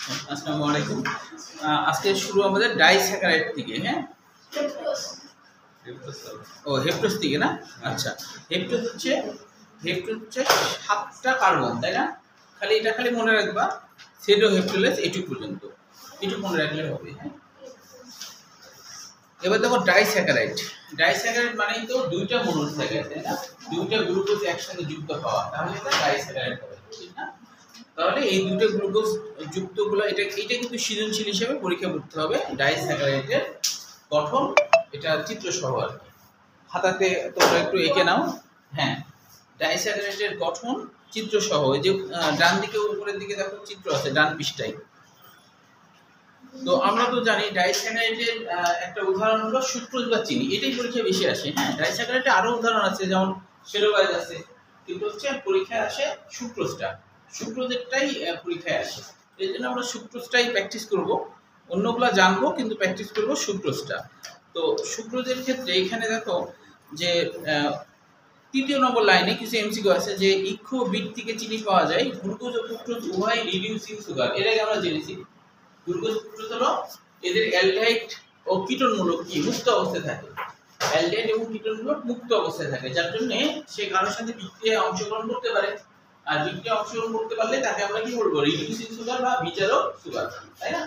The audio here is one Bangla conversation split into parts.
আসসালামু আলাইকুম। আজকে শুরু আমাদের ডাইস্যাকারাইড থেকে। হ্যাঁ, ও হেপ্টোজ থেকে না? আচ্ছা, হেপ্টোজ হচ্ছে 7টা কার্বন, তাই না? খালি মনে রাখবা, সেডো হেপ্টোলেস এটুকু পর্যন্ত, এটুকু মনে রাখলে হবে। হ্যাঁ, এবার দেখো ডাইস্যাকারাইড মানেই তো দুইটা মনোস্যাকারাইড, তাই না? দুইটা গ্লুকোজ একসাথে যুক্ত হওয়া, তাহলে এটা ডাইস্যাকারাইড হবে, ঠিক না? তাহলে এই দুটো গ্লুকোজ যুক্তগুলো এটা কিন্তু সৃজনশীল হিসেবে পরীক্ষা করতে হবে। ডাইস্যাকারাইডের গঠন এটা চিত্র সহ আর কি, খাতাতে তোমরা একটু এঁকে নাও। হ্যাঁ, ডাইস্যাকারাইডের গঠন চিত্র সহ, এই যে ডান দিকে উপরের দিকে দেখো চিত্র আছে ডান পৃষ্ঠায়। তো আমরা তো জানি ডাইস্যাকারাইডের একটা উদাহরণ হলো সুক্রোজ বা চিনি, এটাই পরীক্ষায় বেশি আসে। হ্যাঁ, ডাইস্যাকারাইডের আরো উদাহরণ আছে, যেমন সেরোবাইজ আছে, কিন্তু হচ্ছে পরীক্ষায় আসে সুক্রোজেরটাই পরীক্ষায় আসে। এই জন্য আমরা সুক্রোজটাই প্র্যাকটিস করব, অন্যগুলো জানবো কিন্তু প্র্যাকটিস করব সুক্রোজটা। তো সুক্রোজের ক্ষেত্রে এখানে দেখো যে 3য় নম্বর লাইনে কিছু এমসিকিউ আছে, যে ইক্ষু বিট থেকে চিনি পাওয়া যায়, গ্লুকোজ ও ফ্রুক্টোজ উভয় রিডিউসিং সুগার। এর আগে আমরা জেনেছি গ্লুকোজ ফ্রুক্টোজ হলো এদের অ্যালডিহাইড ও কিটোনমূলক কি মুক্ত অবস্থায় থাকে, অ্যালডিহাইড এবং কিটোনমূলক মুক্ত অবস্থায় থাকে, যার জন্য সে কারোর সাথে বিক্রিয়ায় অংশগ্রহণ করতে পারে। আর বিক্রিয়ায় অংশগ্রহণ করতে পারলে তাকে আমরা কি বলবো? রিডিউসিং সুগার বা বিচারক সুগার, তাই না?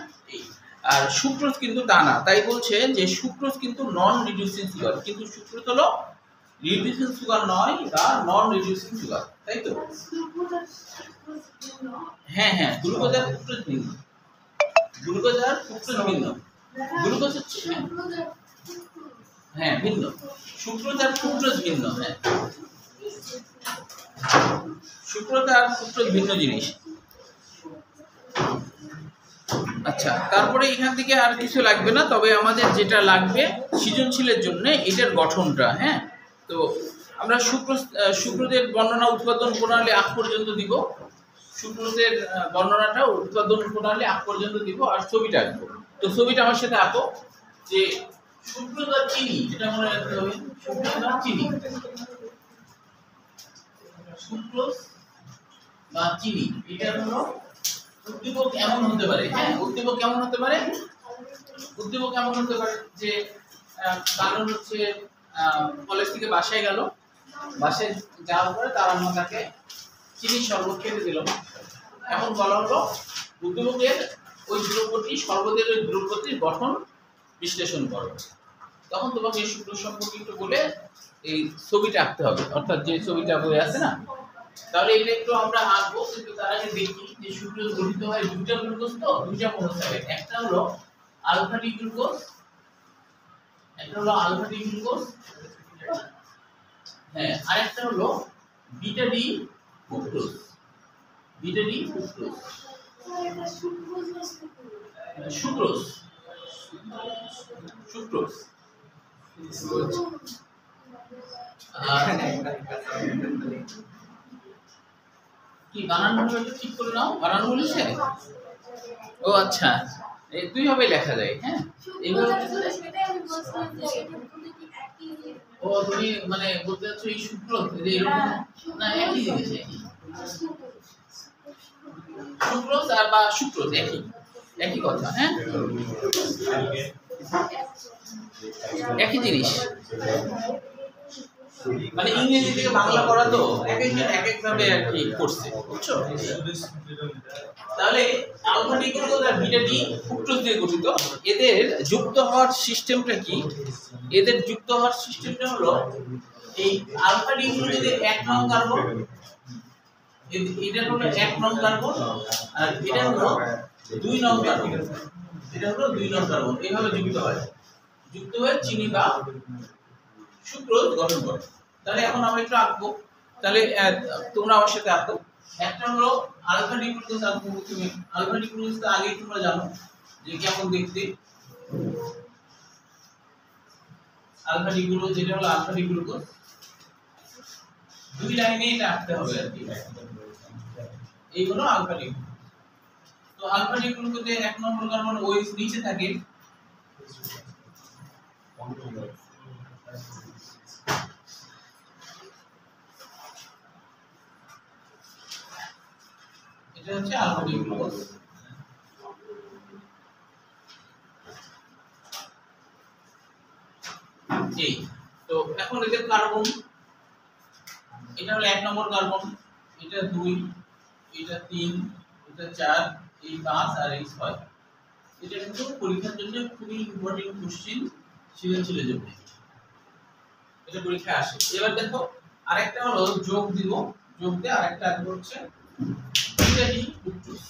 আর সুক্রোজ কিন্তু তা না, তাই বলছে যে সুক্রোজ কিন্তু নন রিডিউসিং সুগার, কিন্তু সুক্রোজ হলো রিডিউসিং সুগার নয় বা নন রিডিউসিং সুগার, তাই তো? হ্যাঁ, গ্লুকোজ আর ফ্রুক্টোজ ভিন্ন, গ্লুকোজ হচ্ছে হ্যাঁ ভিন্ন, সুক্রোজ আর ফ্রুক্টোজ ভিন্ন। হ্যাঁ, সুক্রোজ আর ফ্রুক্টোজ ভিন্ন জিনিস। আচ্ছা, তারপরে এখান থেকে আর কিছু লাগবে না, তবে আমাদের যেটা লাগবে সৃজনশীলের জন্য এটার গঠনটা। হ্যাঁ, তো আমরা সুক্রোজের বর্ণনা উৎপাদন প্রণালী আগ পর্যন্ত দিব, সুক্রোজের বর্ণনাটা উৎপাদন প্রণালী আগ পর্যন্ত দিব, আর ছবিটা আঁকবো। তো ছবিটা আমার সাথে আঁকো, যে সুক্রোজ আর চিনি, এটা মনে রাখতে হবে, সুক্রোজ আর চিনি, সুক্রোজ বা চিনি, এটা হলো উদ্দীপক এমন হতে পারে। হ্যাঁ, উদ্দীপক কেমন হতে পারে? যে কারণ হচ্ছে কলেজ থেকে বাসায় গেল, বাসায় যাওয়ার পরে তার আম্মা তাকে চিনির শরবত খেতে দিল। এখন বলা হলো উদ্দীপকের ওই দ্রব্যটি, শরবতের ওই দ্রব্যটির গঠন বিশ্লেষণ করো। তখন তোমাকে এই সূত্র সম্পর্কে একটু বলে এই ছবিটা আঁকতে হবে, অর্থাৎ যে ছবিটা বই আছে না, তাহলে এটা একটু আমরা আঁকবো। কিন্তু তার আগে দেখি যে সুক্রোজ গঠিত হয় দুইটা গ্লুকোজ, তো দুইটা মনোস্যাকারাইড, একটা হলো আলফা ডি গ্লুকোজ, হ্যাঁ, আরেকটা হলো বিটা ডি ফ্রুক্টোজ। সুক্রোজ কি বানান হলো একটু ঠিক করে নাও, বানান বলেছে? ও আচ্ছা, এই দুই ভাবে লেখা যায়। হ্যাঁ, এইভাবে ও তুমি মানে বলতে চাচ্ছ এই সুক্রোজ এরকম না? একই জিনিস, সুক্রোজ আর বা সুক্রোজ একই কথা। হ্যাঁ, একই জিনিস, মানে ইংরেজি থেকে বাংলা করা তো এক একজন এক এক ভাবে আর কি করছে, বুঝছো? তাহলে আলফা ডি গ্লুকোজ আর বিটা ডি ফ্রুক্টোজ দিয়ে গঠিত। এদের যুক্ত হওয়ার সিস্টেমটা কি? এদের যুক্ত হওয়ার সিস্টেমটা হলো এই আলফা ডি গ্লুকোজের 1 নং কার্বন, এটা হলো 1 নং কার্বন, আর এটা হলো 2 নং কার্বন, এইভাবে যুক্ত হয়ে চিনি বা সুক্রোজ গঠন করে। তাহলে এখন আমরা একটু আঁকবো, তাহলে তোমরা আমার সাথে আঁকো। একটা হলো আলফা ডি গ্লুকোজ, আঁকবো তুমি। আলফা ডি গ্লুকোজ তো আগেই তোমরা জানো যে কেমন দেখতে। আলফা ডি গ্লুকোজ, যেটা হলো আলফা ডি গ্লুকোজ, দুই লাইনে এটা আঁকতে হবে আর কি। এই হলো আলফা ডি গ্লুকোজ। তো আলফা ডি গ্লুকোজে 1 নম্বর কার্বন ওই নিচে থাকে, এটা হচ্ছে আলফা ডি গ্লুকোজ। তো এখন এদের কার্বন, এটা হলো 1 নম্বর কার্বন, এটা 2, এটা 3, এটা 4, এই 5 আর এই 6। এটা কিন্তু পরীক্ষার জন্য খুবই ইম্পর্টেন্ট কোশ্চেন, সৃজনশীলের জন্য এটা পরীক্ষায় আসে। এবার দেখো আরেকটা হলো যোগ দিব, যোগ দিয়ে আরেকটা আসবে হচ্ছে বিটাডি ফ্রুক্টোজ।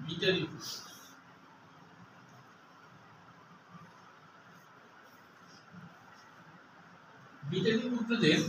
বিটাডি বিটাডি ফ্রুক্টোজের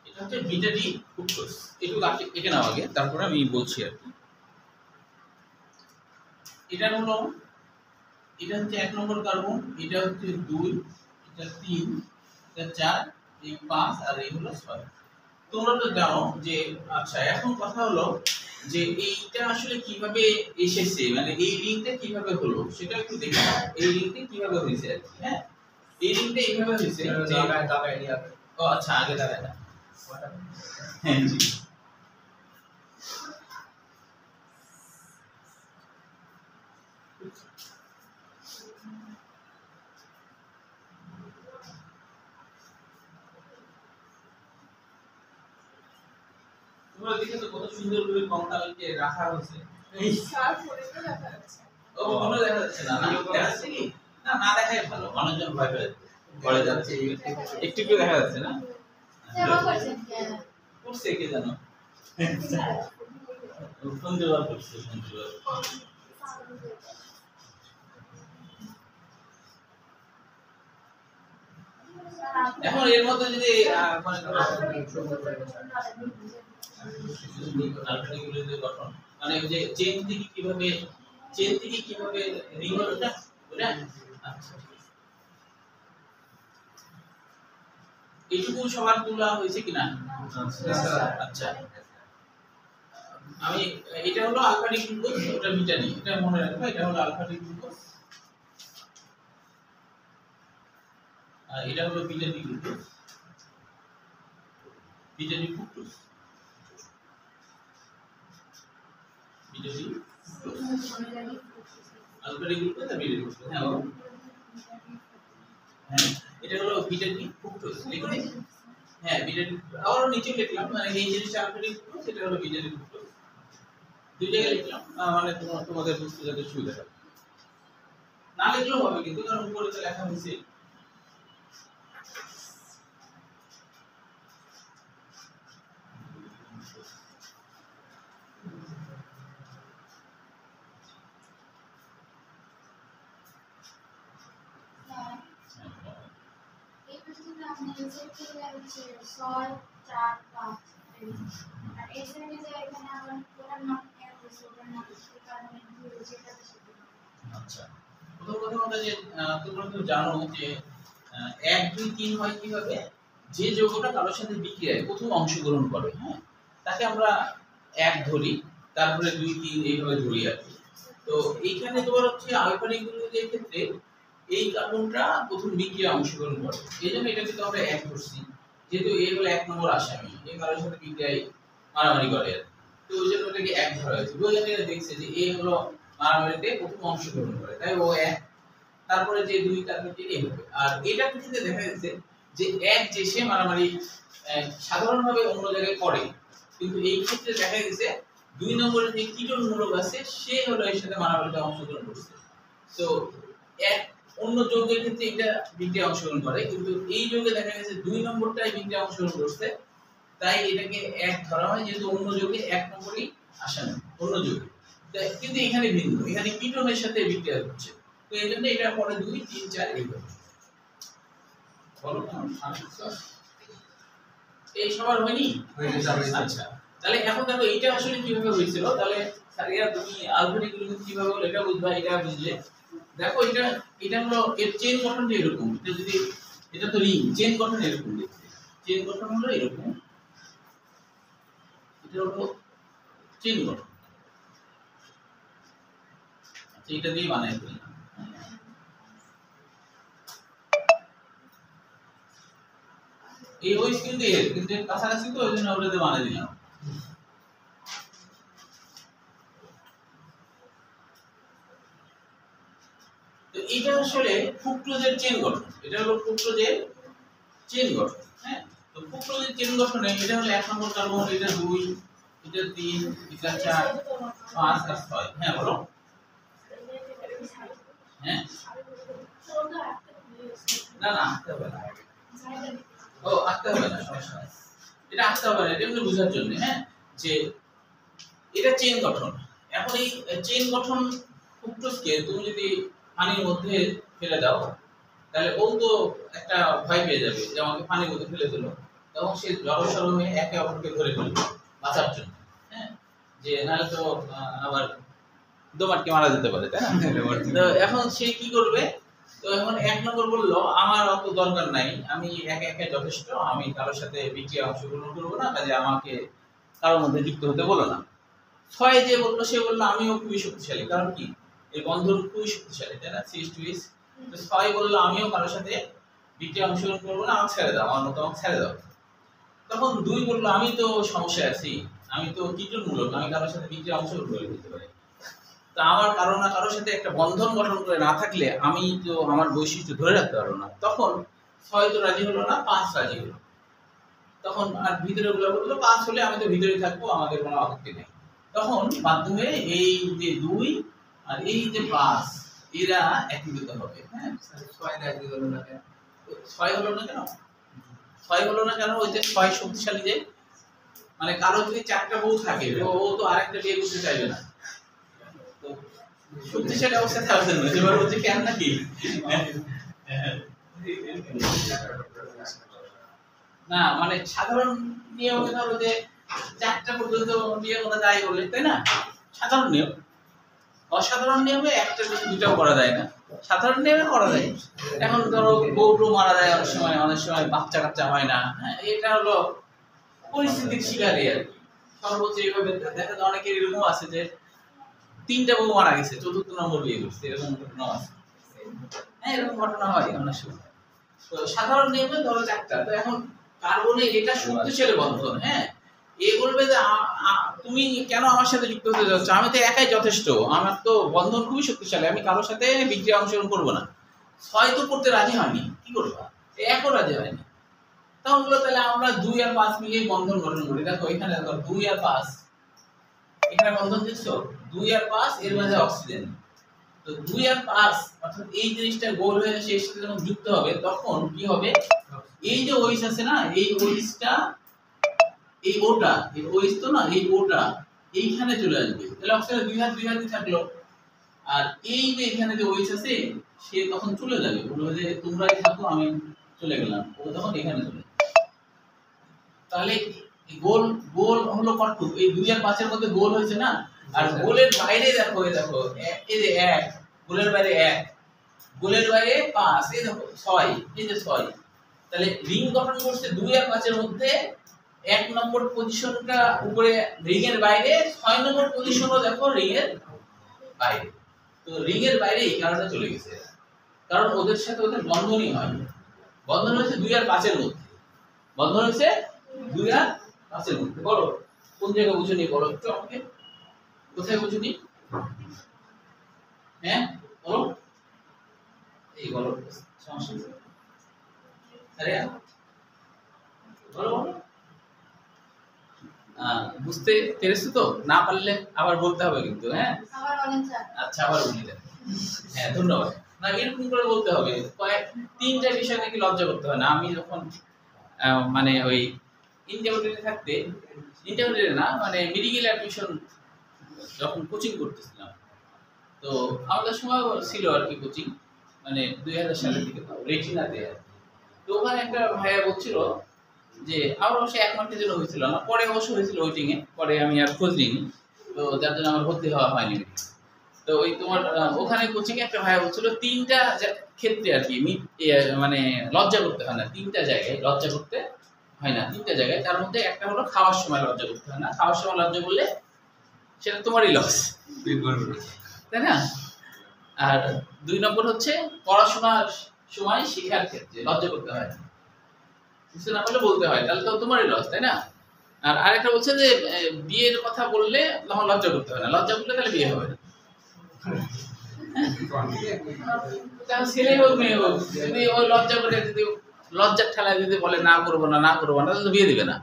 এটা হচ্ছে বিটাডি ফ্রুক্টোজ। একটু এঁকে নাও আগে, তারপরে আমি বলছি আর কি। এটা হলো, এটা হচ্ছে 1 নম্বর কার্বন, এটা হচ্ছে 2, এটা 3, এটা 4, এই 5 আর এই হলো 6। তোমরা তো জানো যে, আচ্ছা এখন কথা হলো যে এইটা আসলে কিভাবে এসেছে, মানে এই রিংটা কিভাবে হলো সেটা একটু দেখি। এই রিংটা কিভাবে হয়েছে আর কি। হ্যাঁ, এই রিংটা এইভাবে হয়েছে যে দাগায় নিয়ে হবে। ও আচ্ছা, আগে দাগায় না। হ্যাঁ জি। তোমরা দেখে তো কত সুন্দর করে কঙ্কালকে রাখা হয়েছে। এই সার পরে তো দেখা যাচ্ছে। ও কোনো দেখা যাচ্ছে না, না দেখা যাচ্ছে কি? না, না দেখাই ভালো, মানুষজন ভয় পেয়ে পড়ে যাচ্ছে। একটু একটু দেখা যাচ্ছে না? সেবা করছেন কেন? করছে কে জানো? ফোন জোগাড় করছে, ফোন জোগাড়। এখন এর মধ্যে যদি মানে গঠন, মানে যে চেন থেকে কিভাবে রিং হলো না ওটা। আচ্ছা, এইটুকু সবার তোলা হয়েছে কিনা? আচ্ছা, আমি এটা হলো আলফাটিক গ্লুকোজ, ওটা বিটাডি, এটা মনে রাখবে। এটা হলো আলফাটিক গ্লুকোজ আর এটা হলো বিটাডি গ্লুকোজ, বিটাডি ফ্রুক্টোজ, বিটাডি আলফাটিক গ্লুকোজ আর বিটাডি ফ্রুক্টোজ। হ্যাঁ, এটা হলো বিটাডি ফ্রুক্টোজ লিখে। হ্যাঁ, বিটাডি আবার নিচে লিখলাম, মানে এই জিনিসটা আলফাটিক গ্লুকোজ, এটা হলো বিটাডি ফ্রুক্টোজ, দুই জায়গায় লিখলাম, মানে তোমাদের বুঝতে যাতে সুবিধা হয়। না লিখলেও হবে কিন্তু, কারণ উপরে তো লেখা হয়েছে। এই প্রশ্নটা আপনি এসে কি লাগছে 6 4 5 আর এই শ্রেণীতে যে এখানে আমরা পুরো নাম এর ওটার নাম কি কারণে যেটা সেটা। আচ্ছা, প্রথম কথা হলো যে তোমরা তো জানো যে 1 2 3 হয় কিভাবে, যে যৌগটা কারোর সাথে বিক্রিয়ায় প্রথম অংশগ্রহণ করে, হ্যাঁ, তাকে আমরা 1 ধরি, তারপরে 2 3 এইভাবে ধরি আর কি। তো এইখানে তোমার হচ্ছে আলফানিক গ্লুকোজের ক্ষেত্রে এই কার্বনটা প্রথম বিক্রিয়ায় অংশগ্রহণ করে, এইজন্য এটা কিন্তু আমরা 1 ধরছি, যেহেতু এই হলো 1 নম্বর আসামি, এই কারোর সাথে বিক্রিয়ায় মারামারি করে আর কি। তো ওই জন্য এটাকে 1 ধরা হয়েছে। বৈজ্ঞানিকরা দেখছে যে এই হলো মারামারিতে প্রথম অংশগ্রহণ করে, তাই ও 1। তারপরে যে 2 তারপরে 3 এইভাবে। আর এটা ক্ষেত্রে দেখা যাচ্ছে যে 1 যে সে মারামারি সাধারণভাবে অন্য জায়গায় করে, কিন্তু এই ক্ষেত্রে দেখা গেছে 2 নম্বরে যে কিটোন মূলক আছে সে হলো এর সাথে মারামারিতে অংশগ্রহণ করছে। তো এক অন্য যৌগের ক্ষেত্রে এটা বিক্রিয়ায় অংশগ্রহণ করে, কিন্তু এই যৌগে দেখা গেছে 2 নম্বরটাই বিক্রিয়ায় অংশগ্রহণ করছে, তাই এটাকে 1 ধরা হয়, যেহেতু অন্য যৌগে 1 নম্বরই আসে না, অন্য যৌগে। কিন্তু এখানে ভিন্ন, এখানে কিটোনের সাথে বিক্রিয়া হচ্ছে, তো এই জন্য এটা পরে 2 3 4 এইভাবে। বলো না, এই সবার হয়নি? আচ্ছা, তাহলে এখন দেখো এইটা আসলে কিভাবে হয়েছিল। তাহলে সারিয়া তুমি আলফাটিক গ্লুকোজ কিভাবে হলো এটা বুঝবা। এটা বুঝলে দেখো এটা হলো এর চেইন গঠনটা এরকম। এটা যদি এটা তো রিং, চেইন গঠন এরকম দেখতে, চেইন গঠন হলো এরকম, এটা হলো চেইন গঠন। আচ্ছা, এটা দিয়ে বানাই ফেললাম। এই ওইস কিন্তু এর কাছাকাছি, তো ওই জন্য ওটাতে বানাই দিলাম। তো এটা আসলে ফুক্টোজের চেইন গঠন। এটা হলো ফুক্টোজের চেইন গঠন। হ্যাঁ, তো ফুক্টোজের চেইন গঠনে এটা হলো 1 নম্বর কার্বন, এটা 2, এটা 3, এটা 4, 5 আর 6। হ্যাঁ বলো। হ্যাঁ, না না আঁকতে হবে না। ও আঁকতে হবে না, সমস্যা নেই। এটা আঁকতে হবে না, এটা এমনি বোঝার জন্য। হ্যাঁ, যে এটা চেইন গঠন। এখন এই চেইন গঠন ফুক্টোজকে তুমি যদি পানির মধ্যে ফেলে দাও, তাহলে ও তো একটা ভয় পেয়ে যাবে যে আমাকে পানির মধ্যে ফেলে দিল, তখন সে জড়সড় হয়ে একে অপরকে ধরে ফেলবে বাঁচার জন্য। হ্যাঁ, যে নাহলে তো আবার দোমাটকে মারা যেতে পারে, তাই না? তো এখন সে কি করবে? তো এখন 1 নম্বর বললো আমার অত দরকার নাই, আমি একা একা যথেষ্ট, আমি কারোর সাথে বিক্রিয়া অংশগ্রহণ করবো না, কাজে আমাকে কারোর মধ্যে যুক্ত হতে বলো না। 6 যে বললো সে বললো আমিও খুবই শক্তিশালী, কারণ কি এই বন্ধন খুবই শক্তিশালী, তাই না? CH2S। তো 6 বললো আমিও কারোর সাথে বিক্রিয়া অংশগ্রহণ করবো না, আমাকে ছেড়ে দাও, আমার মতো আমাকে ছেড়ে দাও। তখন 2 বললো আমি তো সমস্যায় আছি, আমি তো কীটমূলক, আমি কারোর সাথে বিক্রিয়া অংশগ্রহণ করে দিতে পারি। তা আমার কারো না কারোর সাথে একটা বন্ধন গঠন করে না থাকলে আমি তো আমার বৈশিষ্ট্য ধরে রাখতে পারবো না। তখন 6 তো রাজি হলো না, 5 রাজি হলো। তখন আর ভিতরে গুলো বললো 5 হলে আমি তো ভিতরেই থাকবো, আমাদের কোনো আপত্তি নেই। তখন বাধ্য হয়ে এই যে 2 আর এই যে 5 এরা একীভূত হবে। হ্যাঁ, 6 রাজি হলো না কেন? 6 হলো না কেন? 6 হলো না কেন? ওই যে 6 শক্তিশালী, যে মানে কারো যদি 4টা বউ থাকে, ও তো আরেকটা বিয়ে করতে চাইবে না। তো শক্তিশালী অবস্থা থাকার জন্য এবার হচ্ছে কেন নাকি না, মানে সাধারণ নিয়মে ধরো যে 4টা পর্যন্ত বিয়ে করা যায় বলে, তাই না? সাধারণ নিয়ম। অসাধারণ নিয়মে 1টা বেশি 2টাও করা যায় না, সাধারণ নিয়মে করা যায়। এখন ধরো বউ মারা যায় অনেক সময় বাচ্চা কাচ্চা হয় না। হ্যাঁ, এটা হলো পরিস্থিতির শিকারে আর কি। সর্বোচ্চ এইভাবে দেখা যায় অনেকের এরকম আছে যে 3টা বউ মারা গেছে, 4র্থ নম্বর বিয়ে করছে, এরকম ঘটনা আছে। হ্যাঁ, এরকম ঘটনা হয় অনেক সময়। তো সাধারণ নিয়মে ধরো 4টা। তো এখন কার্বনে এটা শক্তিশালী বন্ধন। হ্যাঁ, এ বলবে যে তুমি কেন আমার সাথে যুক্ত হতে যাচ্ছ? আমি তো একাই যথেষ্ট, আমার তো বন্ধন খুবই শক্তিশালী, আমি কারোর সাথে বিক্রিয়া অংশগ্রহণ করবো না। 6 তো করতে রাজি হয়নি, কি করবা? 1ও রাজি হয়নি। তখন বললো তাহলে আমরা 2 আর 5 মিলিয়ে বন্ধন গঠন করি। দেখো এখানে দেখো 2 আর 5, এখানে বন্ধন দেখছো 2 আর 5, এর মাঝে অক্সিজেন। তো 2 আর 5 অর্থাৎ এই জিনিসটা গোল হয়ে শেষ সাথে যখন যুক্ত হবে, তখন কি হবে? এই যে ওইস আছে না, এই ওইসটা, এই ওটা, এই ওইস তো না, এই ওটা এইখানে চলে আসবে। তাহলে অক্সিজেন 2 হাতই থাকলো। আর এই যে এখানে যে ওইস আছে, সে তখন চলে যাবে, বলবে যে তোমরাই থাকো, আমি চলে গেলাম। ও তখন এখানে চলে যাবে। তাহলে গোল গোল হলো কতটুকু? এই 2 আর 5 এর মধ্যে গোল হয়েছে না? আর গোলের বাইরে দেখো, এই দেখো এই যে 1, গোলের বাইরে 1, গোলের বাইরে 5, এই দেখো 6, এই যে 6। তাহলে রিং গঠন করছে 2 আর 5 এর মধ্যে। 1 নম্বর পজিশনটা উপরে রিং এর বাইরে, 6 নম্বর পজিশনও দেখো রিং এর বাইরে। তো রিং এর বাইরে এই কারণে চলে গেছে, কারণ ওদের সাথে ওদের বন্ধনই হয়। বন্ধন হয়েছে 2 আর 5 এর মধ্যে, বন্ধন হয়েছে 2 আর 5 এর মধ্যে। বলো কোন জায়গায় বুঝুনি, বলো একটু আমাকে, কোথায় বুঝুনি? হ্যাঁ বলো, এই বলো সমস্যা। আরে বলো বলো, বুঝতে পেরেছো তো? না পারলে আবার বলতে হবে কিন্তু। হ্যাঁ, আচ্ছা আবার বলি দেন। হ্যাঁ ধন্যবাদ। না, এরকম করে বলতে হবে। 3টা বিষয় নাকি লজ্জা করতে হয় না। আমি যখন মানে ওই ইন্টারমিডিয়েটে থাকতে, ইন্টারমিডিয়েটে না মানে মেডিকেল অ্যাডমিশন যখন কোচিং করতেছিলাম, তো আমাদের সময় ছিল আর কি কোচিং, মানে 2000 সালের দিকে, রেটিনাতে। তো ওখানে একটা ভাইয়া বলছিল যে আমার অবশ্যই 1 মার্কের জন্য হয়েছিল না, পরে অবশ্য হয়েছিল ওয়েটিং এ, পরে আমি আর খোঁজ নিইনি, তো যার জন্য আমার ভর্তি হওয়া হয়নি। তো ওই তোমার ওখানে কোচিং এ একটা ভাইয়া বলছিল 3টা ক্ষেত্রে আর কি মানে লজ্জা করতে হয় না, 3টা জায়গায় লজ্জা করতে হয় না, তিনটা জায়গায়। তার মধ্যে একটা হলো খাওয়ার সময় লজ্জা করতে হয় না, খাওয়ার সময় লজ্জা করলে সেটা তোমারই লস, তাই না? আর 2 নম্বর হচ্ছে পড়াশোনার সময় শেখার ক্ষেত্রে লজ্জা করতে হয় না, কিছু না বলে বলতে হয়, তাহলে তো তোমারই লস, তাই না? আর আরেকটা বলছে যে বিয়ের কথা বললে তখন লজ্জা করতে হয় না, লজ্জা করলে তাহলে বিয়ে হবে না। তাহলে ছেলে হোক মেয়ে হোক, যদি ওই লজ্জা করে, যদি লজ্জার ঠেলায় যদি বলে না করবো না তাহলে তো বিয়ে দিবে না,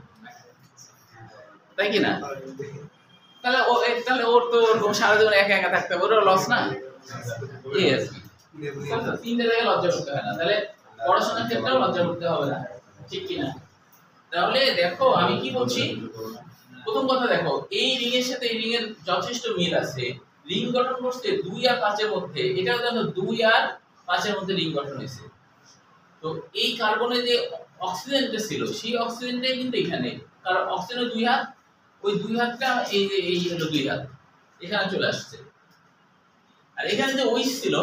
তাই কি না? তাহলে ওর তো ওরকম সারা জীবন একা একা থাকতে হবে, ওরও লস না? এই আর কি, তিনটে জায়গায় লজ্জা করতে হয় না, তাহলে পড়াশোনার ক্ষেত্রেও লজ্জা করতে হবে না, ঠিক কি না? তাহলে দেখো আমি কি বলছি, প্রথম কথা দেখো, এই রিং এর সাথে এই রিং এর যথেষ্ট মিল আছে, রিং গঠন করছে 2 আর 5 এর মধ্যে, এটাও দেখো 2 আর 5 এর মধ্যে রিং গঠন হয়েছে। তো এই কার্বনে যে অক্সিজেনটা ছিল সেই অক্সিজেনটাই কিন্তু এখানে, কারণ অক্সিজেনের 2 হাত, ওই 2 হাতটা এই যে এই হলো 2 হাত এখানে চলে আসছে, আর এখানে যে ওইস ছিল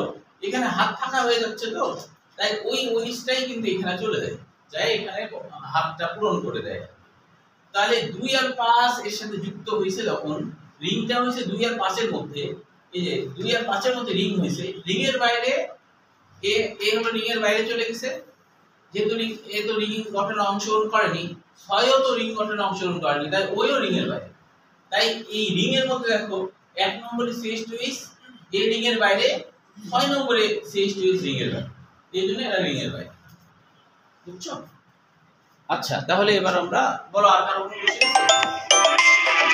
এখানে হাত ফাঁকা হয়ে যাচ্ছে, তো তাই ওই ওইসটাই কিন্তু এখানে চলে যায়, যাই এখানে হাতটা পূরণ করে দেয়। তাহলে 2 আর 5 এর সাথে যুক্ত হয়েছে, যখন রিংটা হয়েছে 2 আর 5 এর মধ্যে, এই যে 2 আর 5 এর মধ্যে রিং হয়েছে, রিং এর বাইরে এ হলো রিং এর বাইরে চলে গেছে, যেহেতু এ তো রিং গঠনে অংশগ্রহণ করেনি, ছয়ও তো রিং গঠনে অংশগ্রহণ করেনি, তাই ওইও রিং এর বাইরে। তাই এই রিং এর মধ্যে দেখো 1 নম্বরে CH2 এই রিং এর বাইরে, 6 নম্বরে CH2 রিং এর বাইরে, এই জন্য এটা রিং এর বাইরে, বুঝছো? আচ্ছা, তাহলে এবার আমরা বলো, আর কারো কোনো কোশ্চেন আছে?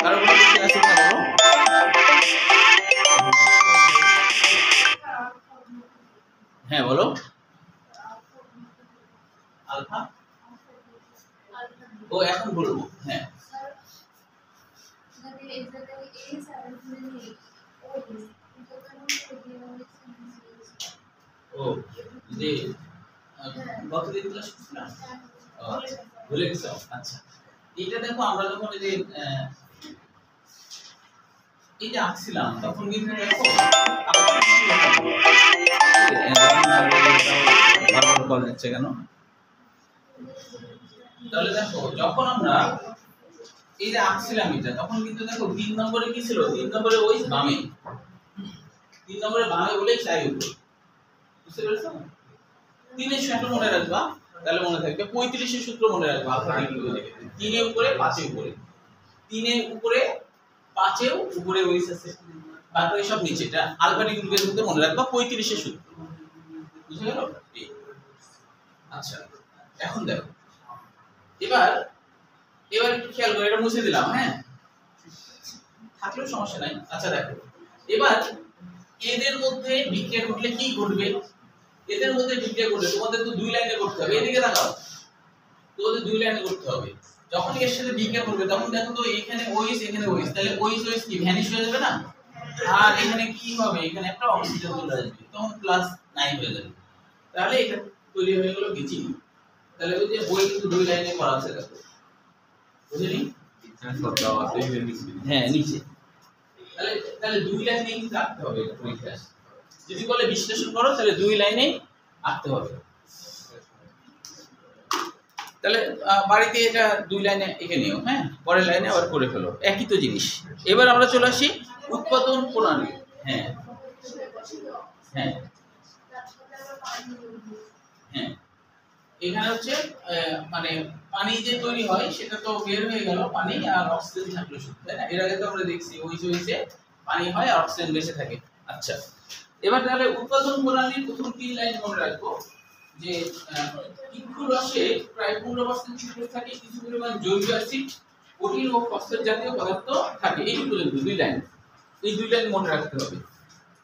কারো কোনো কোশ্চেন আছে কিনা বলো? হ্যাঁ বলো। আলফা ও এখন বলবো, হ্যাঁ ও যে গতদিন ক্লাস করছিলাম, আচ্ছা ভুলে গেছো, আচ্ছা এটা দেখো আমরা যখন এই যে আঁকছিলাম তখন কিন্তু দেখো বারবার কল দিচ্ছে কেন, তাহলে দেখো যখন আমরা এই যে আঁকছিলাম এটা, তখন কিন্তু দেখো 3 নম্বরে কি ছিল, 3 নম্বরে ওই বামে, 3 নম্বরে বামে বলেই চাই উপরে, বুঝতে পেরেছো? 3 এর সূত্র মনে রাখবা, তাহলে মনে থাকবে 35 এর সূত্র মনে রাখবা, আলফা ডিগ্রি থেকে 3 এর উপরে 5 এর উপরে, 3 এর উপরে 5 এর উপরে ওইস আছে, বাকি সব নিচে, এটা আলফা ডিগ্রি এর মধ্যে মনে রাখবা 35 এর সূত্র, বুঝে গেল? আচ্ছা এখন দেখো, এবার একটু খেয়াল করে, এটা মুছে দিলাম, হ্যাঁ থাকলেও সমস্যা নাই। আচ্ছা দেখো, এবার এদের মধ্যে বিক্রিয়া ঘটলে কি ঘটবে, এদের মধ্যে বিক্রিয়া ঘটলে তোমাদের তো 2 লাইনে করতে হবে, এদিকে তাকাও, তোমাদের 2 লাইনে করতে হবে। যখন এর সাথে বিক্রিয়া করবে তখন দেখো তো এখানে ওইস এখানে ওইস, তাহলে ওইস কি ভ্যানিশ হয়ে যাবে না, আর এখানে কি হবে, এখানে একটা অক্সিজেন চলে আসবে, তখন +9 হয়ে যাবে, তাহলে এটা তৈরি হয়ে গেল বিচিং। তাহলে ওই যে বই কিন্তু 2 লাইনে করা আছে, দেখো বুঝলি, হ্যাঁ নিচে, তাহলে 2 লাইনে কিন্তু আঁকতে হবে এটা পরীক্ষায়, যদি বলে বিশ্লেষণ করো তাহলে 2 লাইনে আঁকতে হবে। তাহলে বাড়িতে এটা 2 লাইনে এঁকে নিও, হ্যাঁ পরের লাইনে আবার করে ফেলো, একই তো জিনিস। এবার আমরা চলে আসি উৎপাদন প্রণালী, হ্যাঁ হ্যাঁ হ্যাঁ এখানে হচ্ছে মানে পানি যে তৈরি হয় সেটা তো বের হয়ে গেল, পানি আর অক্সিজেন থাকলো শুধু, তাই না? এর আগে তো আমরা দেখছি ওইসে পানি হয় আর অক্সিজেন বেঁচে থাকে। আচ্ছা এবার তাহলে উৎপাদন প্রণালীর প্রথম 3 লাইন মনে রাখবো, যে ইক্ষু রসে প্রায় 15% সুক্রোজ থাকে, কিছু পরিমাণ জৈব অ্যাসিড, প্রোটিন ও ফসফেট জাতীয় পদার্থ থাকে, এই পর্যন্ত 2 লাইন, এই 2 লাইন মনে রাখতে হবে।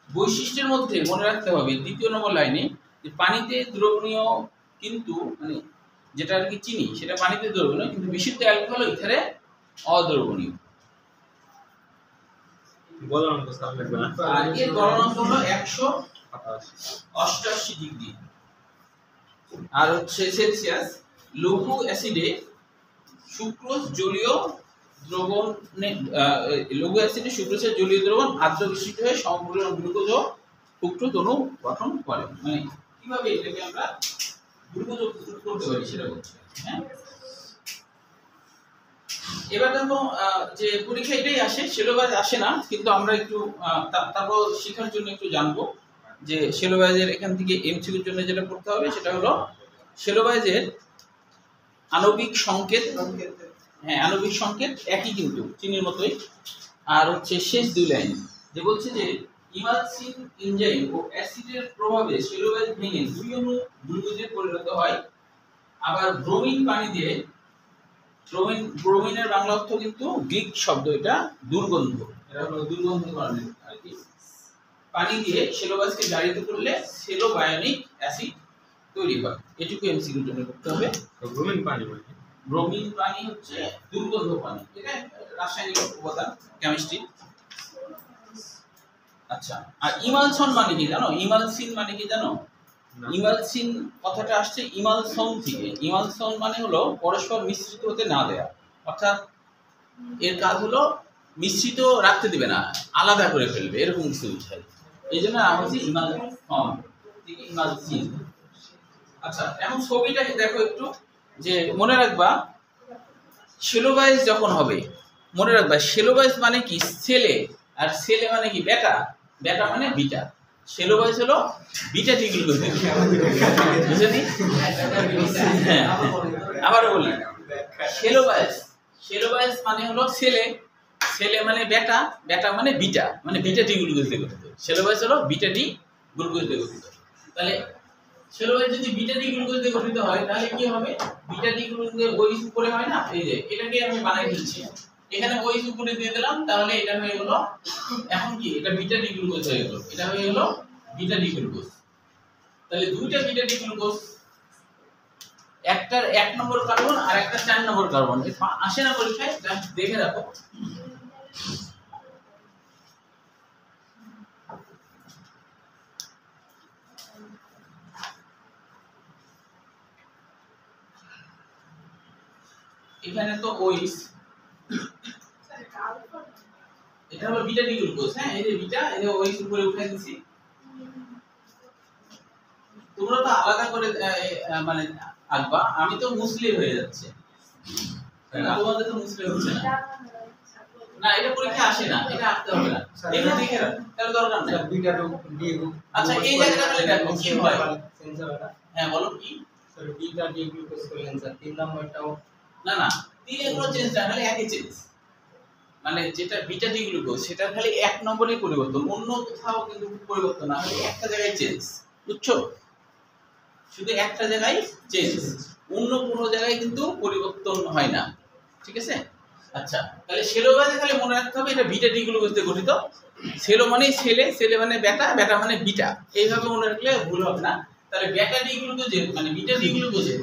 বৈশিষ্ট্যের মধ্যে মনে রাখতে হবে দ্বিতীয় নম্বর লাইনে, যে পানিতে দ্রবণীয়, কিন্তু মানে যেটা আর কি চিনি সেটা পানিতে দ্রবণীয়, কিন্তু বিশুদ্ধ অ্যালকোহল ইথারে অদ্রবণীয়। গলনাঙ্ক স্যার লাগবে না, আর এর গলনাঙ্ক হলো 188 ডিগ্রি। আর হচ্ছে সেলসিয়াস। লঘু অ্যাসিডে সুক্রোজ জলীয় দ্রবণে, লঘু অ্যাসিডে সুক্রোজের জলীয় দ্রবণ আর্দ্র বিশিষ্ট হয়ে সম্পূর্ণ গ্লুকোজ ও ফ্রুক্টোজ অণু গঠন করে। মানে কিভাবে এটাকে আমরা গ্লুকোজ প্রস্তুত করতে পারি সেটা বলছি, হ্যাঁ এবার দেখো যে পরীক্ষা এটাই আসে, সিলেবাস আসে না, কিন্তু আমরা একটু তারপর শেখার জন্য একটু জানবো যে সিলেবাসের এখান থেকে এমসিকিউর জন্য যেটা করতে হবে সেটা হলো সিলেবাসের আণবিক সংকেত। হ্যাঁ, আণবিক সংকেত একই কিন্তু চিনির মতোই। আর হচ্ছে শেষ দুই লাইন যে বলছে যে ইমালসিন এনজাইম ও অ্যাসিডের প্রভাবে সেলুলোজ ভেঙে দুই অণু গ্লুকোজে পরিণত হয়। আবার ব্রোমিন পানি দিয়ে, ব্রোমিনের বাংলা অর্থ কিন্তু গ্রিক শব্দ, এটা দুর্গন্ধ, এটা হলো দুর্গন্ধ কারণে আর কি। পানি দিয়ে সেলুলোজকে জারিত করলে সেলোবায়োনিক অ্যাসিড তৈরি হয়। এটুকু এমসিকিউর জন্য করতে হবে। ব্রোমিন পানি মানে ব্রোমিন পানি হচ্ছে দুর্গন্ধ পানি, এটা রাসায়নিক উপাদান, কেমিস্ট্রি। আচ্ছা, আর ইমালসন মানে কি জানো? ইমালসিন মানে কি জানো? ইমালসিন কথাটা আসছে ইমালসন থেকে। ইমালসন মানে হলো পরস্পর মিশ্রিত হতে না দেয়া, অর্থাৎ এর কাজ হলো মিশ্রিত রাখতে দিবে না, আলাদা করে ফেলবে, এরকম কিছু বোঝায়। এই জন্য নাম হচ্ছে ইমালসন থেকে ইমালসিন। আচ্ছা, এখন ছবিটা দেখো একটু, যে মনে রাখবা সেলোবাইজ যখন হবে, মনে রাখবা সেলোবাইজ মানে কি ছেলে, আর ছেলে মানে কি বেটা, বেটা মানে বিটা। সেলোবাইজ হলো বিটা ডিগ্লুকোজ, বুঝলি? হ্যাঁ, আবারও বলি, সেলোবাইজ মানে হলো ছেলে, ছেলে মানে বেটা, বেটা মানে বিটা, মানে বিটা ডিগ্লুকোজ দিয়ে গঠিত। সেলোবাইজ হলো বিটা ডি গ্লুকোজ দিয়ে গঠিত। তাহলে সেলোবাইজ যদি বিটা ডি গ্লুকোজ দিয়ে গঠিত হয় তাহলে কি হবে? বিটা ডি গ্লুকোজ ওইস উপরে হয় না, এই যে এটাকে আমি বানাই দিচ্ছি, এখানে ওইস উপরে দিয়ে দিলাম, তাহলে এটা হয়ে গেল এখন কি, এটা বিটা ডি গ্লুকোজ হয়ে গেল, এটা হয়ে গেল বিটা ডি গ্লুকোজ। তাহলে দুইটা বিটা ডি গ্লুকোজ, একটার 1 নম্বর কার্বন আর একটা 4 নম্বর কার্বন, আসে না পরীক্ষায়? দেখে রাখো। এখানে তো ওইস, এটা হলো বিটা ডি গ্লুকোজ। হ্যাঁ, এই যে বিটা, এই যে ওইস উপরে উঠে দিছি। তোমরা তো আলাদা করে মানে আঁকবা, আমি তো মুসলিম হয়ে যাচ্ছে, তোমাদের তো মুসলিম হচ্ছে না। না, এটা পরীক্ষা আসে না, এটা আঁকতে হবে না, এটা দেখে রাখ, তাহলে দরকার নেই। আচ্ছা, এই জায়গাটা তাহলে দেখো কি হয়। হ্যাঁ, বলো কি? স্যার বিটা ডি গ্লুকোজ করলেন স্যার, 3 নম্বরটাও না না, 3 এর কোনো চেঞ্জ না, খালি একই চেঞ্জ, মানে যেটা বিটা ডি গ্লুকোজ সেটা খালি 1 নম্বরেই পরিবর্তন, অন্য কোথাও কিন্তু পরিবর্তন না, খালি একটা জায়গায় চেঞ্জ, বুঝছো? শুধু একটা জায়গায় চেঞ্জ, অন্য কোনো জায়গায় কিন্তু পরিবর্তন হয় না, ঠিক আছে? আচ্ছা, তাহলে সেলোবাইজে খালি মনে রাখতে হবে এটা বিটা ডি গ্লুকোজ দিয়ে গঠিত। সেলো মানে ছেলে, ছেলে মানে বেটা, বেটা মানে বিটা, এইভাবে মনে রাখলে ভুল হবে না। তাহলে বেটা ডি গ্লুকোজে মানে বিটা ডি গ্লুকোজে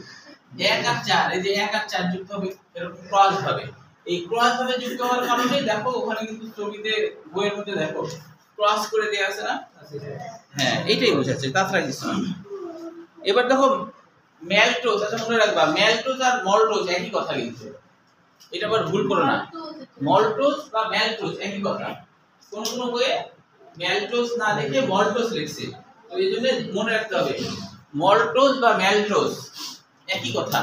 1 আর 4, এই যে 1 আর 4 যুক্ত হবে, এরকম ক্রস হবে। এই ক্রস ভাবে যুক্ত হওয়ার কারণে দেখো ওখানে কিন্তু ছবিতে, বইয়ের মধ্যে দেখো ক্রস করে দেয়া আছে না? হ্যাঁ, এইটাই বোঝাচ্ছে, তাছাড়া কিছু না। এবার দেখো ম্যালটোজ, আচ্ছা মনে রাখবা ম্যালটোজ আর মল্টোজ একই কথা, কিন্তু এটা আবার ভুল করো না। মল্টোজ বা ম্যালটোজ একই কথা, কোন কোন বইয়ে ম্যালটোজ না লিখে মল্টোজ লিখছে, তো এই জন্য মনে রাখতে হবে মল্টোজ বা ম্যালটোজ একই কথা।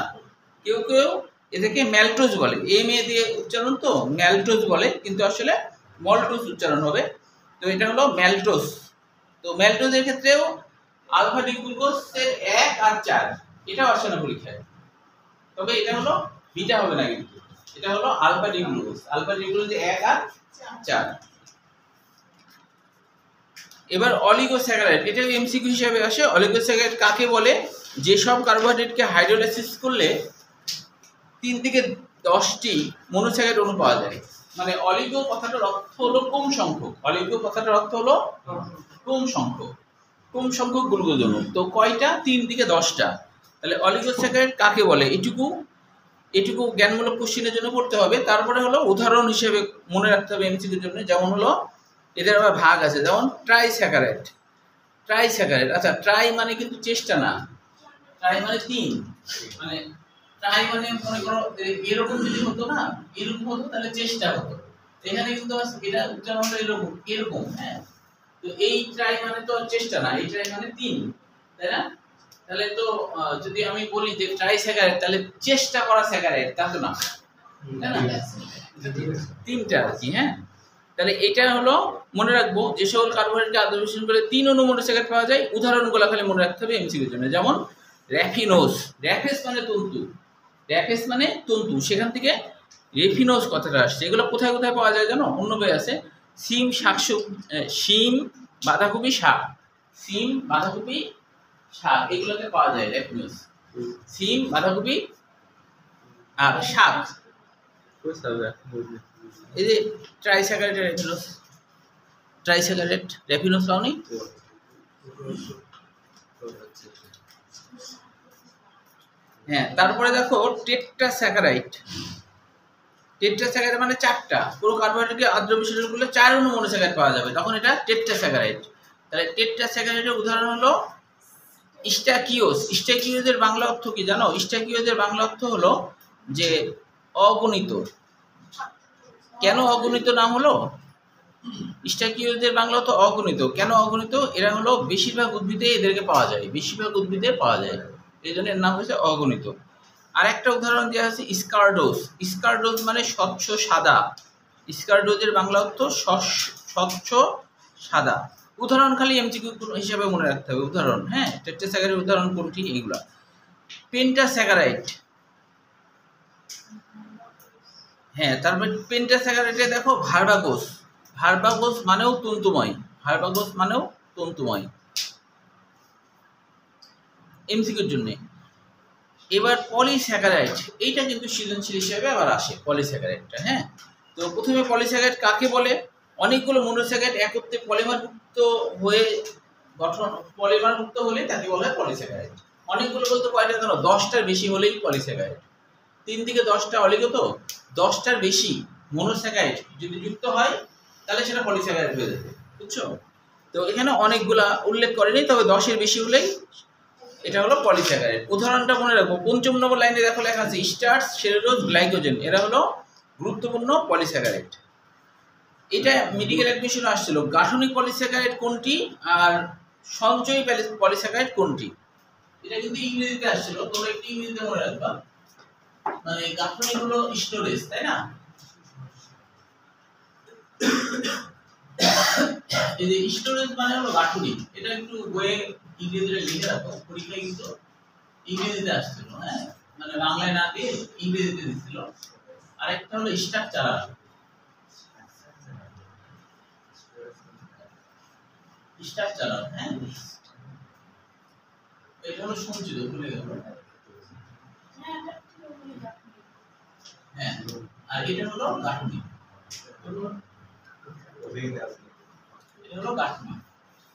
কেউ কেউ এটাকে ম্যালটোজ বলে, এম এ দিয়ে উচ্চারণ, তো ম্যালটোজ বলে, কিন্তু আসলে মল্টোজ উচ্চারণ হবে। তো এটা হলো ম্যালটোজ। তো ম্যালটোজের ক্ষেত্রেও আলফা ডি গ্লুকোজের 1 আর 4 এটাও আসে না পরীক্ষায়, তবে এটা হলো বিটা হবে না, কিন্তু এটা হলো alpha D glucose, alpha D glucose 1 আর 4। এবার অলিগোস্যাকারাইড, এটা এমসিকিউ হিসেবে আসে। অলিগোস্যাকারাইড কাকে বলে? যেসব কার্বোহাইড্রেটকে হাইড্রোলাইসিস করলে 3 থেকে 10টি মনোস্যাকারাইড অণু পাওয়া যায়। মানে অলিগো কথাটার অর্থ হলো কম সংখ্যক, অলিগো কথাটার অর্থ হলো কম সংখ্যক, কম সংখ্যক গ্লুকোজ অণু। তো কয়টা? 3 থেকে 10টা। তাহলে অলিগোস্যাকারাইড কাকে বলে এটুকু জ্ঞানমূলক কোশ্চেনের জন্য পড়তে হবে। তারপরে হলো উদাহরণ হিসেবে মনে রাখতে হবে এমসিকিউর জন্য, যেমন হলো এদের আবার ভাগ আছে, যেমন ট্রাইস্যাকারাইড। আচ্ছা, ট্রাই মানে কিন্তু চেষ্টা না, ট্রাই মানে 3, মানে ট্রাই মানে মনে করো এরকম যদি হতো না, এরকম হতো তাহলে চেষ্টা হতো, এখানে কিন্তু এটা উচ্চারণ হলো এরকম এরকম। হ্যাঁ, তো এই ট্রাই মানে তো চেষ্টা না, এই ট্রাই মানে 3, তাই না? তাহলে তো যদি আমি বলি যে ট্রাইস্যাকারাইড, তাহলে চেষ্টা করা স্যাকারাইড, তা তো না। তাই না? তিনটা আর কি। হ্যাঁ, তাহলে এটা হলো মনে রাখবো যে সকল কার্বোহাইড্রেটকে আদ্র বিশ্লেষণ করে 3 অণু মোনোস্যাকারাইড পাওয়া যায়। উদাহরণগুলো খালি মনে রাখতে হবে এমসিকিউর জন্য। যেমন র্যাফিনোজ, র্যাফেস মানে তন্তু, র্যাফেস মানে তন্তু, সেখান থেকে রেফিনোজ কথাটা আসছে। এগুলো কোথায় কোথায় পাওয়া যায় জানো? অন্য বই আছে, শিম শিম বাঁধাকপি শাক, শিম বাঁধাকপি শাক এগুলোতে পাওয়া যায় র্যাফিনোজ। শিম বাঁধাকপি আর শাক, कोई सब এই যে ট্রাইস্যাকারাইড র্যাফিনোজ, ট্রাইস্যাকারাইড র্যাফিনোজ পাওনি? হ্যাঁ, তারপরে দেখো টেট্রাস্যাকারাইড, টেট্রাস্যাকারাইড মানে 4টা, পুরো কার্বোহাইড্রেটকে আদ্র বিশ্লেষণ করলে 4 অণু মোনোস্যাকারাইড পাওয়া যাবে, তখন এটা টেট্রাস্যাকারাইড। তাহলে টেট্রাস্যাকারাইডের উদাহরণ হলো স্ট্যাকিওস। স্ট্যাকিওজের বাংলা অর্থ কি জানো? স্ট্যাকিওজের বাংলা অর্থ হলো যে অগণিত। কেন অগণিত নাম হলো? স্ট্যাকিওজের বাংলা অর্থ অগণিত। কেন অগণিত? এরা হলো বেশিরভাগ উদ্ভিদে এদেরকে পাওয়া যায়, বেশিরভাগ উদ্ভিদে পাওয়া যায়, এই জন্য এর নাম হচ্ছে অগণিত। আর একটা উদাহরণ দেওয়া আছে স্কারডোস। স্কারডোস মানে স্বচ্ছ সাদা। স্কারডোজের বাংলা অর্থ স্বচ্ছ সাদা। উদাহরণ খালি এমসিকিউ হিসাবে মনে রাখতে হবে উদাহরণ। হ্যাঁ, টেট্রাস্যাকারাইডের উদাহরণ কোনটি? এইগুলা। পেন্টাস্যাকারাইড, হ্যাঁ, তারপরে পেন্টাস্যাকারাইডে দেখো ভার্বাকোস। ভার্বাকোস মানেও তন্তুময়, ভার্বাকোস মানেও তন্তুময়, এমসিকিউর জন্য। এবার পলিস্যাকারাইড, এইটা কিন্তু সৃজনশীল হিসেবে আবার আসে পলিস্যাকারাইডটা। হ্যাঁ, তো প্রথমে পলিস্যাকারাইড কাকে বলে? অনেকগুলো মোনোস্যাকারাইড একত্রে পলিমার মুক্ত হয়ে গঠন, পলিমার মুক্ত হলে তাকে বলা হয় পলিস্যাকারাইড। অনেকগুলো বলতে কয়টা জানো? 10টার বেশি হলেই পলিস্যাকারাইড। 3 থেকে 10টা অলিগো, তো 10টার বেশি মোনোস্যাকারাইড যদি যুক্ত হয় তাহলে সেটা পলিস্যাকারাইড হয়ে যাবে, বুঝছো? তো এখানে অনেকগুলা উল্লেখ করেনি, তবে 10-এর বেশি হলেই এটা হলো পলিস্যাকারাইড। উদাহরণটা মনে রাখবো, 5 নম্বর লাইনে দেখো লেখা আছে স্টার্চ, সেলুলোজ, গ্লাইকোজেন, এরা হলো গুরুত্বপূর্ণ পলিস্যাকারাইড। এটা মেডিকেল অ্যাডমিশনে আসছিল, গাঠনিক পলিস্যাকারাইড কোনটি আর সঞ্চয়ী পলিস্যাকারাইড কোনটি, এটা কিন্তু ইংরেজিতে আসছিল। তোমরা একটু ইংরেজিতে মনে রাখবা, মানে গাঠনিক হলো স্টোরেজ, তাই না? এই যে স্টোরেজ মানে হলো গাঠনিক, এটা একটু বইয়ে ইংরেজিতে লিখে রাখো, পরীক্ষায় কিন্তু ইংরেজিতে আসছিল। হ্যাঁ, মানে বাংলায় না দিয়ে ইংরেজিতে দিছিল। আরেকটা হলো স্ট্রাকচারাল, স্ট্রাকচারাল। হ্যাঁ, এটা হলো সঞ্চিত, ভুলে গেল। হ্যাঁ, আর এটা হলো গাঠনিক, এটা হলো গাঠনিক।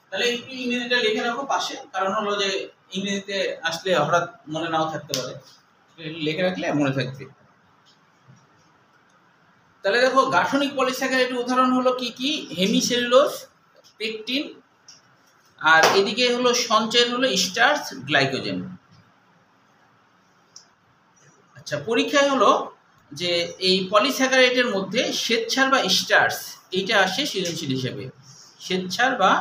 তাহলে একটু ইংরেজিটা লিখে রাখো পাশে, কারণ হলো যে ইংরেজিতে আসলে হঠাৎ মনে নাও থাকতে পারে, লিখে রাখলে মনে থাকবে। তাহলে দেখো গাঠনিক পলিস্যাকারাইডের উদাহরণ হলো কি কি? হেমিসেলুলোজ, পেকটিন, আর এদিকে হলো সঞ্চয়ের হলো স্টার্চ, গ্লাইকোজেন। আচ্ছা, পরীক্ষায় হলো যে এই পলিস্যাকারাইডের মধ্যে শ্বেতসার বা স্টার্চ এইটা আসে সৃজনশীল হিসেবে, শ্বেতসার বা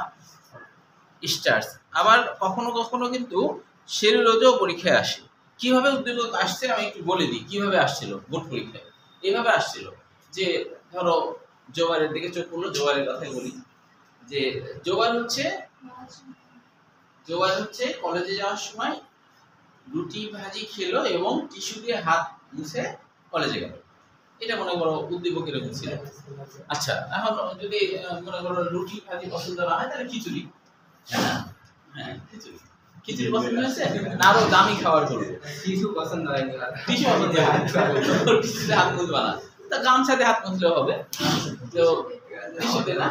স্টার্চ। আবার কখনো কখনো কিন্তু সেলুলোজও পরীক্ষায় আসে। কিভাবে উদ্দীপক আসছে আমি একটু বলে দিই, কিভাবে আসছিল বোর্ড পরীক্ষায়। এইভাবে আসছিল যে ধরো জোবারের দিকে চোখ পড়লো, জোবারের কথাই বলি, যে জোবার হচ্ছে কলেজে যাওয়ার সময় রুটি ভাজি খেলো এবং টিস্যু দিয়ে হাত মুছে কলেজে গেল। এটা মনে করো উদ্দীপক এরকম ছিল। আচ্ছা, এখন যদি মনে করো রুটি ভাজি পছন্দ না হয় তাহলে খিচুড়ি। হ্যাঁ, খিচুড়ি, খিচুড়ি পছন্দ হয়েছে না? আরো দামি খাবার করবো, কিছু পছন্দ হয়নি, টিস্যু পছন্দ হয়, টিস্যুতে হাত মুছবা না, তা গামছাতে হাত মুছলেও হবে। তো টিস্যুতে না,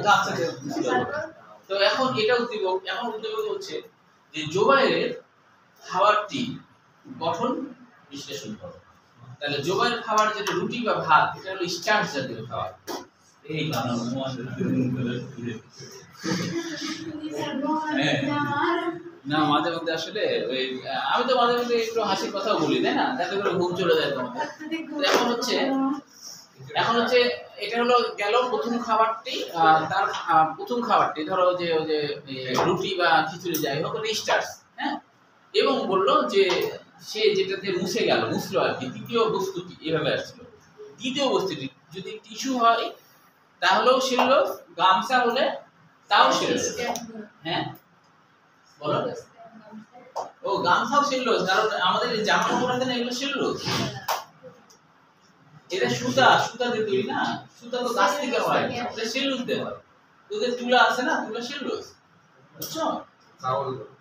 গামছাতে মুছলেও হবে। তো এখন এটা উদ্দীপক, এখন উদ্দীপক হচ্ছে যে জোবাইরের খাবারটি গঠন বিশ্লেষণ করো। তাহলে জোবাইরের খাবার যেটা রুটি বা ভাত, এটা হলো স্টার্চ জাতীয় খাবার। এই না, মাঝে মধ্যে আসলে ওই আমি তো মাঝে মধ্যে একটু হাসির কথাও বলি, তাই না? যাতে করে ঘুম চলে যায় তোমাদের। এখন হচ্ছে এটা হলো গেল প্রথম খাবারটি, তার প্রথম খাবারটি ধরো যে ওই যে রুটি বা খিচুড়ি যাই হোক, ওটা স্টার্চ। হ্যাঁ, এবং বললো যে সে যেটাতে মুছে গেল, মুছলো আর কি, তৃতীয় বস্তুটি এভাবে আসছিল। দ্বিতীয় বস্তুটি যদি টিস্যু হয় তাহলেও সেলুলোজ, গামছা হলে তাও সেলুলোজ। হ্যাঁ বলো। ও গামছাও সেলুলোজ, কারণ আমাদের এই জামা কাপড় আছে না, এগুলো সেলুলোজ। এটা সুতা, সুতা দিয়ে তৈরি না, সুতা তো গাছ থেকে হয়, এটা সেলুলোজ দিয়ে হয়। তোদের তুলা আছে না, তুলা সেলুলোজ, বুঝছো?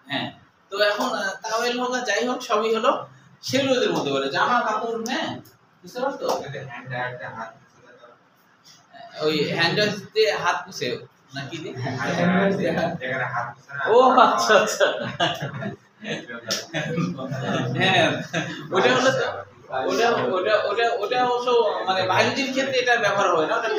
হ্যাঁ, তো এখন তাওয়েল হোক আর যাই হোক সবই হলো সেলুলোজের মধ্যে বলে জামা কাপড়। হ্যাঁ বুঝতে পারছো? ওই হ্যান্ডওয়াশ দিয়ে হাত মুছে নাকি দিয়ে? ও আচ্ছা আচ্ছা, হ্যাঁ ওটা হলো, ওটা অবশ্য মানে বায়োলজির ক্ষেত্রে এটা ব্যবহার হয় না, ওটা